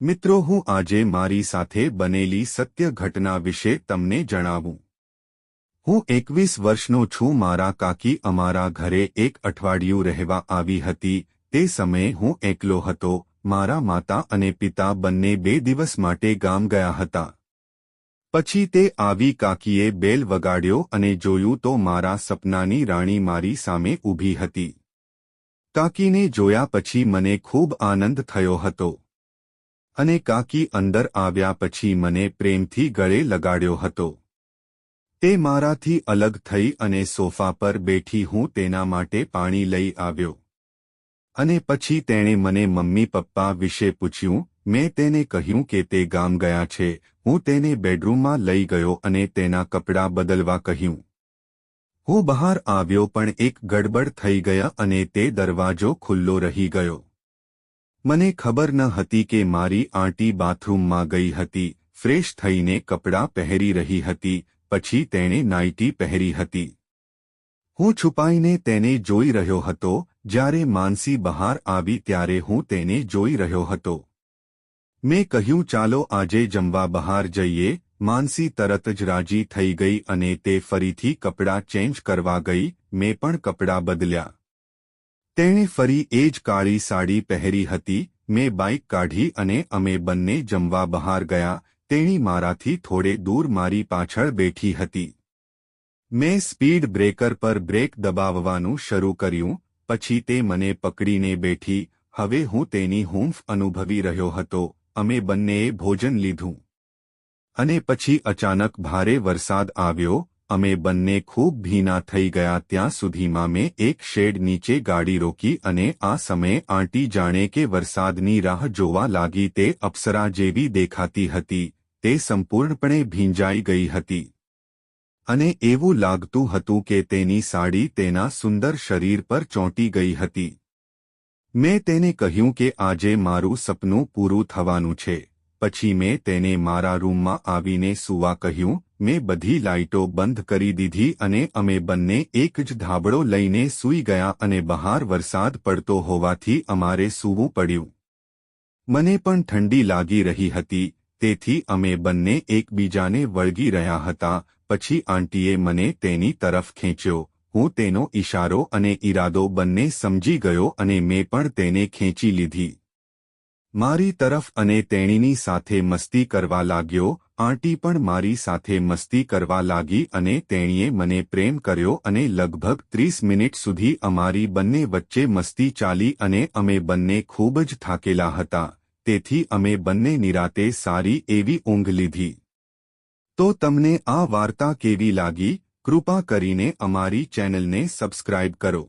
મિત્રો, હું આજે મારી સાથે બનેલી સત્ય ઘટના વિશે તમને જણાવું. હું 21 વર્ષનો છું. મારા કાકી અમારા ઘરે એક અઠવાડિયું રહેવા આવી હતી. તે સમયે હું એકલો હતો. મારા માતા અને પિતા બંને 2 દિવસ માટે ગામ ગયા હતા. પછી તે આવી. કાકીએ બેલ વગાડ્યો અને જોયું તો મારા સપનાની રાણી મારી સામે ઊભી હતી. કાકીને જોયા પછી મને ખૂબ આનંદ થયો હતો. અને કાકી અંદર આવ્યા પછી મને પ્રેમથી ગળે લગાડ્યો હતો. તે મારાથી અલગ થઈ અને સોફા પર બેઠી. હું તેના માટે પાણી લઈ આવ્યો. અને પછી તેણે મને મમ્મી પપ્પા વિશે પૂછ્યું. મેં તેને કહ્યું કે તે ગામ ગયા છે. હું તેને બેડરૂમમાં લઈ ગયો અને તેના કપડાં બદલવા કહ્યું. હું બહાર આવ્યો પણ એક ગડબડ થઈ ગયા અને તે દરવાજો ખુલ્લો રહી ગયો. મને ખબર ન હતી કે મારી આંટી બાથરૂમમાં ગઈ હતી. ફ્રેશ થઈને કપડાં પહેરી રહી હતી. પછી તેણે નાઇટી પહેરી હતી. હું છુપાઈને તેને જોઈ રહ્યો હતો. જ્યારે માનસી બહાર આવી ત્યારે હું તેને જોઈ રહ્યો હતો. મેં કહ્યું, ચાલો આજે જમવા બહાર જઈએ. માનસી તરત જ રાજી થઈ ગઈ અને તે ફરીથી કપડાં ચેન્જ કરવા ગઈ. મેં પણ કપડાં બદલ્યા. તેણે ફરી એ જ કાળી સાડી પહેરી હતી. મેં બાઇક કાઢી અને અમે બંને જમવા બહાર ગયા. તેણી મારાથી થોડે દૂર મારી પાછળ બેઠી હતી. મેં સ્પીડ બ્રેકર પર બ્રેક દબાવવાનું શરૂ કર્યું. પછી તે મને પકડીને બેઠી. હવે હું તેની હૂંફ અનુભવી રહ્યો હતો. અમે બંનેએ ભોજન લીધું. અને પછી અચાનક ભારે વરસાદ આવ્યો. અમે બંને ખૂબ ભીના થઈ ગયા. ત્યાં સુધીમાં મેં એક શેડ નીચે ગાડી રોકી અને આ સમયે આંટી જાણે કે વરસાદની રાહ જોવા લાગી. તે અપ્સરા જેવી દેખાતી હતી. તે સંપૂર્ણપણે ભીંજાઈ ગઈ હતી. અને એવું લાગતું હતું કે તેની સાડી તેના સુંદર શરીર પર ચોંટી ગઈ હતી. મેં તેને કહ્યું કે આજે મારું સપનું પૂરું થવાનું છે. પછી મેં તેને મારા રૂમમાં આવીને સૂવા કહ્યું. મેં બધી લાઇટો બંધ કરી દીધી અને અમે બંને એક જ ધાબળો લઈને સૂઈ ગયા અને બહાર વરસાદ પડતો હોવાથી અમારે સૂવું પડ્યું. મને પણ ઠંડી લાગી રહી હતી. તેથી અમે બંને એકબીજાને વળગી રહ્યા હતા. પછી આંટીએ મને તેની તરફ ખેંચ્યો. હું તેનો ઇશારો અને ઈરાદો બંને સમજી ગયો અને મેં પણ તેને ખેંચી લીધી મારી તરફ અને તેણીની સાથે મસ્તી કરવા લાગ્યો. આંટી પણ મારી સાથે મસ્તી કરવા લાગી અને તેણીએ મને પ્રેમ કર્યો અને લગભગ 30 મિનિટ સુધી અમારી બંને વચ્ચે મસ્તી ચાલી અને અમે બંને ખૂબ જ થાકેલા હતા. તેથી અમે બંને નિરાતે સારી એવી ઊંઘ લીધી. તો તમને આ વાર્તા કેવી લાગી? કૃપા કરીને અમારી ચેનલને સબસ્ક્રાઇબ કરો.